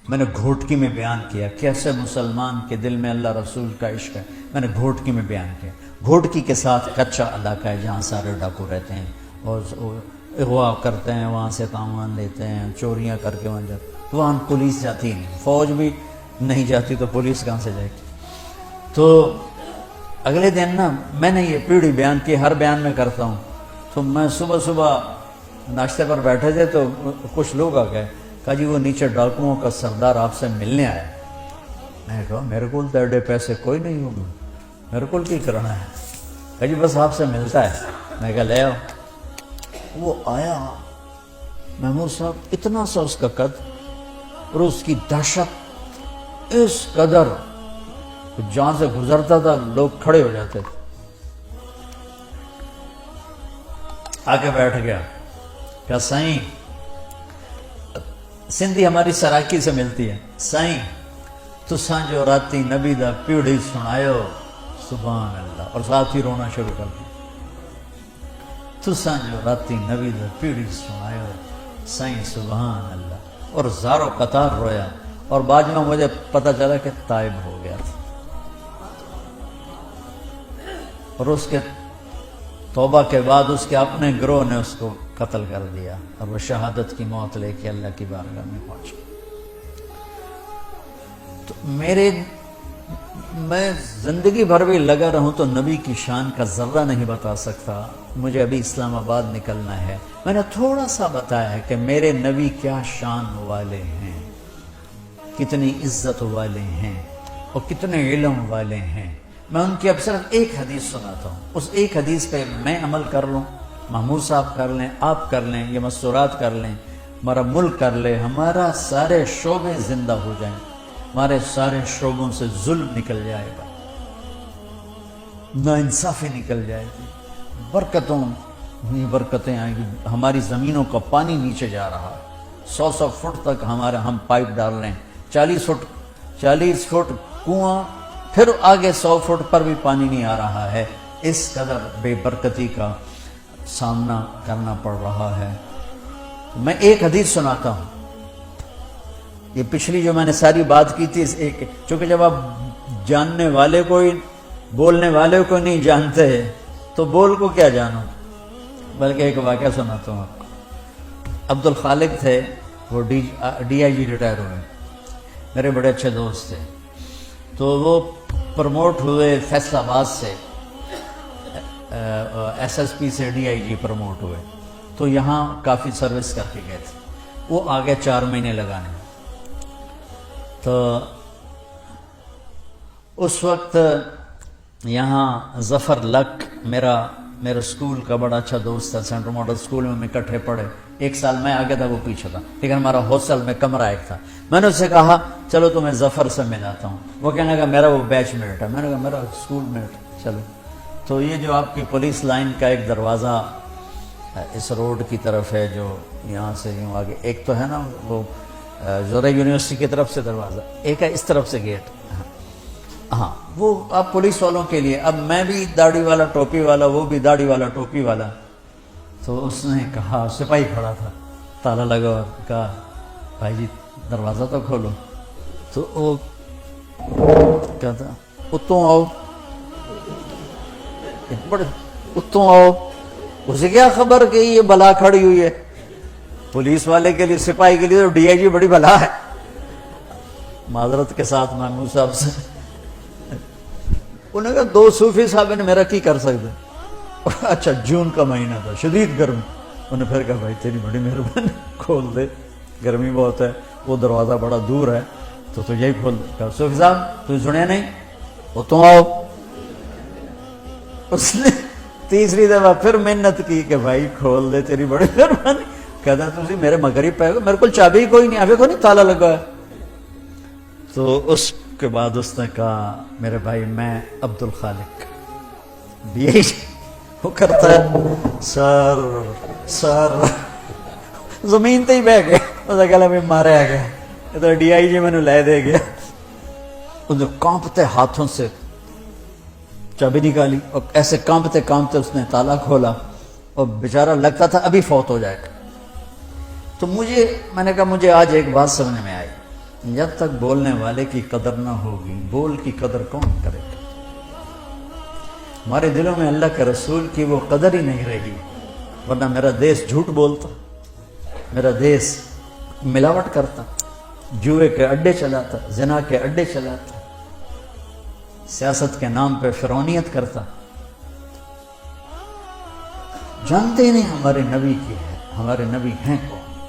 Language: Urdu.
میں نے گھوٹکی میں بیان کیا کیسے مسلمان کے دل میں اللہ رسول کا عشق ہے، میں نے گھوٹکی میں بیان کیا۔ گھوٹکی کے ساتھ کچا علاقہ ہے جہاں سارے ڈاکو رہتے ہیں اور اغوا کرتے ہیں، وہاں سے سامان لیتے ہیں، چوریاں کر کے وہاں جاتے، تو وہاں پولیس جاتی نہیں، فوج بھی نہیں جاتی تو پولیس کہاں سے جائے گی۔ تو اگلے دن نا میں نے یہ پیڑھی بیان کی، ہر بیان میں کرتا ہوں، تو میں صبح صبح ناشتے پر بیٹھے تھے تو کچھ لوگ آ گئے، کہا جی وہ نیچے ڈاکوؤں کا سردار آپ سے ملنے آیا۔ میں نے کہا میرے کو ایڈے پیسے کوئی نہیں ہوگا، میرے کو کی کرنا ہے؟ کہا جی بس آپ سے ملتا ہے۔ میں کہا لے آؤ۔ وہ آیا، محمود صاحب اتنا سا اس کا قد اور اس کی دہشت اس قدر، جہاں سے گزرتا تھا لوگ کھڑے ہو جاتے تھے۔ آگے بیٹھ گیا، کہا سائیں، سندھی ہماری سرائکی سے ملتی ہے، سائیں تساں جو راتی نبی دا پیڑھی سنایو، سبحان اللہ، اور ساتھ ہی رونا شروع کر دیا۔ تساں جو راتی نبی دا پیڑھی سنایو، سائیں سبحان اللہ، اور زارو قطار رویا، اور بعد میں مجھے پتہ چلا کہ تائب ہو گیا تھا، اور اس کے توبہ کے بعد اس کے اپنے گروہ نے اس کو قتل کر دیا، اور وہ شہادت کی موت لے کے اللہ کی بارگاہ میں پہنچ گیا۔ تو میں زندگی بھر بھی لگا رہوں تو نبی کی شان کا ذرہ نہیں بتا سکتا۔ مجھے ابھی اسلام آباد نکلنا ہے، میں نے تھوڑا سا بتایا ہے کہ میرے نبی کیا شان والے ہیں، کتنی عزت والے ہیں اور کتنے علم والے ہیں۔ میں ان کی اب صرف ایک حدیث سناتا ہوں، اس ایک حدیث پہ میں عمل کر لوں، محمود صاحب کر لیں، آپ کر لیں، یہ مستورات کر لیں، ہمارا ملک کر لے، ہمارا سارے شعبے زندہ ہو جائیں، ہمارے سارے شعبوں سے ظلم نکل جائے گا، ناانصافی نکل جائے گی، برکتیں آئیں گی، ہماری زمینوں کا پانی نیچے جا رہا ہے، 100 فٹ تک ہم پائپ ڈال رہے ہیں، 40 فٹ کنواں، پھر آگے 100 فٹ پر بھی پانی نہیں آ رہا ہے، اس قدر بے برکتی کا سامنا کرنا پڑ رہا ہے۔ میں ایک حدیث سناتا ہوں، یہ پچھلی جو میں نے ساری بات کی تھی، چونکہ جب آپ جاننے والے کو ہی بولنے والے کو نہیں جانتے تو بول کو کیا جانو، بلکہ ایک واقعہ سناتا ہوں آپ کو۔ عبد الخالق تھے، وہ ڈی آئی جی ریٹائر ہوئے، میرے بڑے اچھے دوست تھے، تو وہ پروموٹ ہوئے فیصل آباد سے، ایس ایس پی سے ڈی آئی جی پروموٹ ہوئے، تو یہاں کافی سروس کر کے گئے تھے، وہ آگے 4 مہینے لگانے۔ تو اس وقت یہاں ظفر لک میرا اسکول کا بڑا اچھا دوست تھا، سینٹرل ماڈل اسکول میں اکٹھے پڑھے، 1 سال میں آگے تھا، وہ پیچھے تھا، لیکن ہمارا ہاسٹل میں کمرہ ایک تھا۔ میں نے اس سے کہا چلو تمہیں ظفر سے ملاتا ہوں، وہ کہنے لگا میرا وہ بیچ میٹ ہے، میں نے کہا میرا اسکول میٹ، چلو۔ تو یہ جو آپ کی پولیس لائن کا ایک دروازہ اس روڈ کی طرف ہے، جو یہاں سے یوں آگے، ایک تو ہے نا وہ زورہ یونیورسٹی کی طرف سے دروازہ، ایک ہے اس طرف سے گیٹ، ہاں وہ اب پولیس والوں کے لیے، اب میں بھی داڑھی والا ٹوپی والا، وہ بھی داڑھی والا ٹوپی والا۔ تو اس نے کہا، سپاہی کھڑا تھا، تالا لگا، اور کہا بھائی جی دروازہ تو کھولو۔ تو وہ کہتا اتوں آؤ، بڑے اتوں آؤ، اسے کیا خبر کہ یہ بلا کھڑی ہوئی ہے، پولیس والے کے لیے، سپاہی کے لیے تو ڈی آئی جی بڑی بلا ہے۔ معذرت کے ساتھ محمود صاحب سے انہوں نے کہا 2 صوفی صاحب نے میرا کی کر سکتے۔ اچھا جون کا مہینہ تھا، شدید گرمی، انہوں نے پھر کہا بھائی تیری بڑی مہربانی، کھول دے، گرمی بہت ہے، وہ دروازہ بڑا دور ہے تو یہی کھول دے۔ کہا صوفی صاحب تو سنیا نہیں، وہ تو آؤ۔ اس نے تیسری دفعہ پھر محنت کی کہ بھائی کھول دے، تیری بڑی مہربانی۔ کہتا تھی میرے مغرب پہ میرے کو چابی کوئی نہیں، ابھی کوئی نہیں، تالا لگا ہے۔ تو اس کے بعد اس نے کہا میرے بھائی میں عبد الخالق ڈی وہ کرتا ہے سر زمین تے ہی بہ گیا، اس نے کہا میں مارے آ گیا، تو ڈی آئی جی میں نے لے دے گیا۔ انہوں نے کانپتے ہاتھوں سے چابی نکالی اور ایسے کانپتے کانپتے اس نے تالا کھولا، اور بیچارہ لگتا تھا ابھی فوت ہو جائے گا۔ تو میں نے کہا مجھے آج ایک بات سمجھ میں آئی، جب تک بولنے والے کی قدر نہ ہوگی بول کی قدر کون کرے گا؟ ہمارے دلوں میں اللہ کے رسول کی وہ قدر ہی نہیں رہی، ورنہ میرا دیس جھوٹ بولتا، میرا دیس ملاوٹ کرتا، جوئے کے اڈے چلاتا، زنا کے اڈے چلاتا، سیاست کے نام پہ فرعونیت کرتا۔ جانتے ہی نہیں ہمارے نبی کی ہے، ہمارے نبی ہیں کون؟